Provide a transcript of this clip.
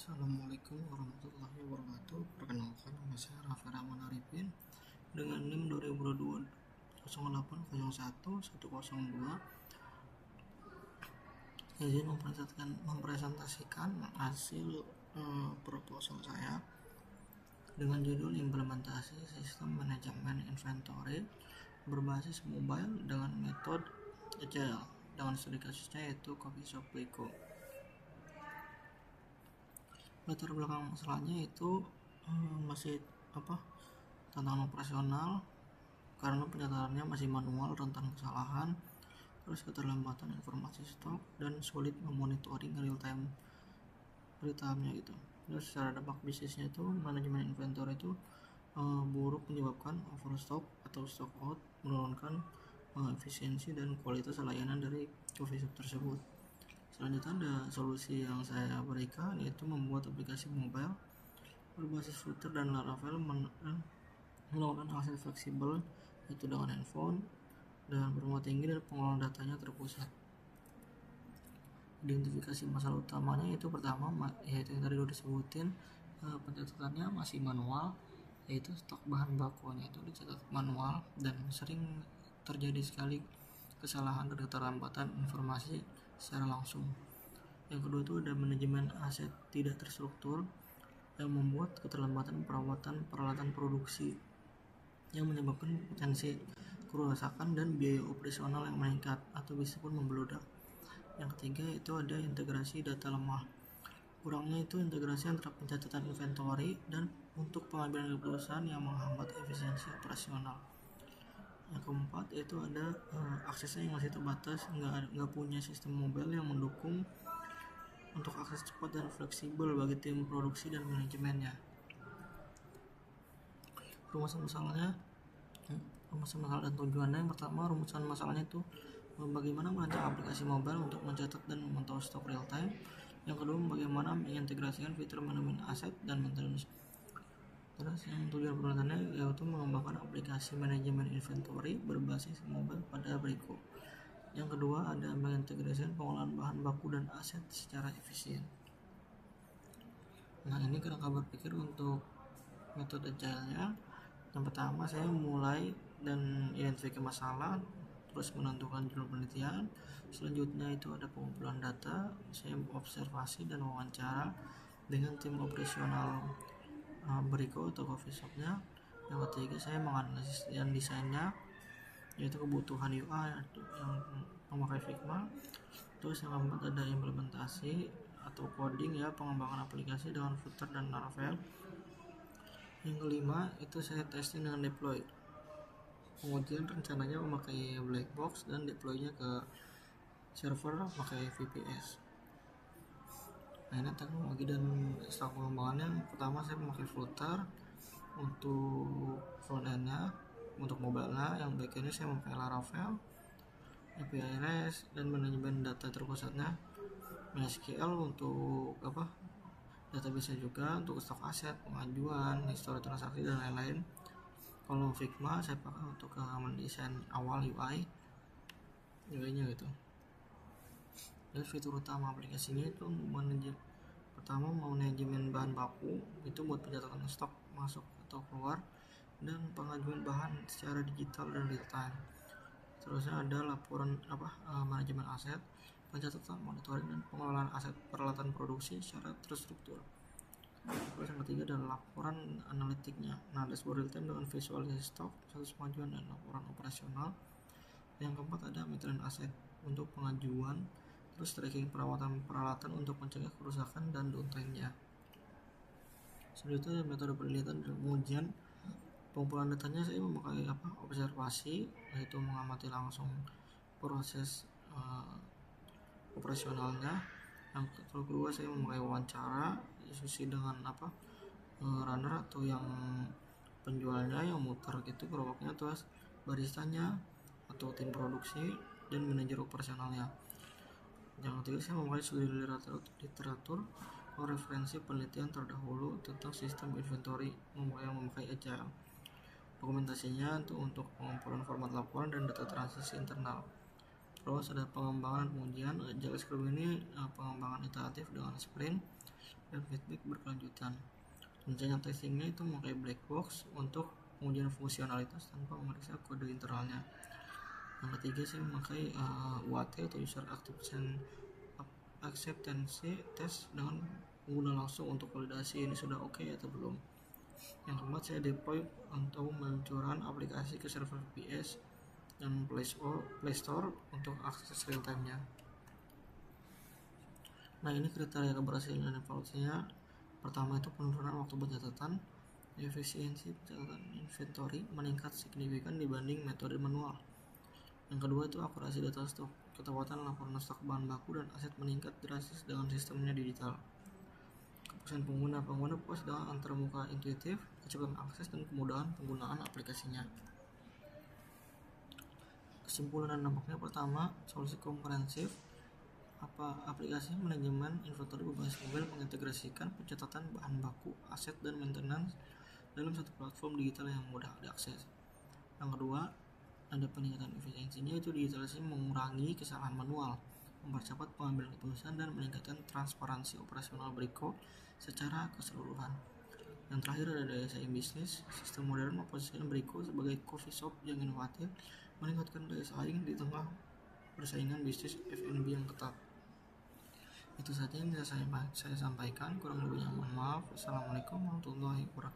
Assalamualaikum warahmatullahi wabarakatuh. Perkenalkan, nama saya Raffi Rahman Arifin dengan NIM 2022 0801 102. Izin mempresentasikan hasil proposal saya dengan judul implementasi sistem manajemen inventory berbasis mobile dengan metode Agile dengan studi kasusnya yaitu Coffee Shop Brico. Latar belakang masalahnya itu masih tentang operasional, karena pencatatannya masih manual, rentan kesalahan, terus keterlambatan informasi stok, dan sulit memonitoring real time-nya gitu. Terus secara dampak bisnisnya itu manajemen inventory itu buruk, menyebabkan overstock atau stock out, menurunkan efisiensi dan kualitas layanan dari coffee shop tersebut. Selanjutnya ada solusi yang saya berikan, yaitu membuat aplikasi mobile berbasis Flutter dan Laravel melakukan akses fleksibel, yaitu dengan handphone dan bermuat tinggi, dan pengelolaan datanya terpusat. Identifikasi masalah utamanya itu pertama, yaitu yang tadi udah disebutin, pencatatannya masih manual, yaitu stok bahan bakunya itu dicatat manual dan sering terjadi sekali kesalahan dan keterlambatan informasi secara langsung. Yang kedua itu ada manajemen aset tidak terstruktur yang membuat keterlambatan perawatan peralatan produksi yang menyebabkan potensi kerusakan dan biaya operasional yang meningkat atau bisa pun membeludak. Yang ketiga itu ada integrasi data lemah. Kurangnya itu integrasi antara pencatatan inventory dan untuk pengambilan keputusan yang menghambat efisiensi operasional. Yang keempat itu ada aksesnya yang masih terbatas, nggak punya sistem mobile yang mendukung untuk akses cepat dan fleksibel bagi tim produksi dan manajemennya. Rumusan masalah dan tujuannya. Yang pertama, rumusan masalahnya itu bagaimana merancang aplikasi mobile untuk mencatat dan memantau stok real time. Yang kedua, bagaimana mengintegrasikan fitur manajemen aset dan maintenance. Terus yang tujuan penelitiannya yaitu mengembangkan aplikasi manajemen inventory berbasis mobile pada Brico. Yang kedua ada mengintegrasikan pengolahan bahan baku dan aset secara efisien. Nah, ini kerangka berpikir untuk metode agile-nya. Yang pertama, saya mulai dan identifikasi masalah, terus menentukan judul penelitian. Selanjutnya itu ada pengumpulan data, saya observasi dan wawancara dengan tim operasional Brico atau coffee shopnya. Yang ketiga, saya menganalisis dan desainnya, yaitu kebutuhan UI yang memakai Figma. Terus yang keempat ada implementasi atau coding, ya, pengembangan aplikasi dengan Flutter dan Laravel. Yang kelima itu saya testing dengan deploy. Pengujian rencananya memakai black box dan deploynya ke server pakai VPS. Nah, ini teknologi dan stok pengembangannya. Pertama, saya memakai Flutter untuk front end-nya, untuk mobile-nya. Yang back-end-nya saya memakai Laravel, API REST, dan manajemen data terpusatnya MySQL untuk database juga untuk stok aset, pengajuan, histori transaksi, dan lain-lain. Kalau Figma saya pakai untuk mendesain awal UI-nya gitu. Dan fitur utama aplikasinya itu pertama manajemen bahan baku, itu buat pencatatan stok masuk atau keluar dan pengajuan bahan secara digital dan real time. Terusnya ada laporan manajemen aset, pencatatan, monitoring, dan pengelolaan aset peralatan produksi secara terstruktur. Terus yang ketiga adalah laporan analitiknya. Nah, dashboard real time dengan visualisasi stok, status pengajuan, dan laporan operasional. Yang keempat ada maintenance aset untuk pengajuan, terus tracking perawatan peralatan untuk mencegah kerusakan dan downtime-nya. Selanjutnya metode penelitian dan pengujian. Pengumpulan datanya saya memakai observasi, yaitu mengamati langsung proses operasionalnya. Yang kedua saya memakai wawancara, diskusi dengan runner atau yang penjualnya yang muter gitu gerobaknya, terus baristanya atau tim produksi dan manajer operasionalnya. Yang ketiga saya memakai studi literatur atau referensi penelitian terdahulu tentang sistem inventory yang memakai Agile. Dokumentasinya untuk pengumpulan format laporan dan data transisi internal. Terus ada pengembangan pengujian. Agile Scrum ini pengembangan iteratif dengan sprint dan feedback berkelanjutan. Rencana testingnya itu memakai black box untuk pengujian fungsionalitas tanpa memeriksa kode internalnya. Yang ketiga saya memakai UAT atau User Acceptance Test dengan pengguna langsung untuk validasi ini sudah oke atau belum. Yang keempat saya deploy untuk peluncuran aplikasi ke server VPS dan Play Store untuk akses real time-nya. Nah, ini kriteria keberhasilan dan evaluasinya. Pertama itu penurunan waktu pencatatan, efisiensi pencatatan inventory meningkat signifikan dibanding metode manual. Yang kedua itu akurasi data stok, ketepatan laporan stok bahan baku dan aset meningkat drastis dengan sistemnya digital. Kepuasan pengguna puas dengan antarmuka intuitif, kecepatan akses dan kemudahan penggunaan aplikasinya. Kesimpulan dan dampaknya, pertama, solusi komprehensif aplikasi manajemen inventory berbasis mobile mengintegrasikan pencatatan bahan baku, aset dan maintenance dalam satu platform digital yang mudah diakses. Yang kedua, ada peningkatan efisiensinya, itu digitalisasi mengurangi kesalahan manual, mempercepat pengambilan keputusan dan meningkatkan transparansi operasional Brico secara keseluruhan. Yang terakhir ada daya saing bisnis, sistem modern memposisikan Brico sebagai coffee shop yang inovatif, meningkatkan daya saing di tengah persaingan bisnis F&B yang ketat. Itu saja yang bisa saya sampaikan, kurang lebihnya mohon maaf. Assalamualaikum warahmatullahi wabarakatuh.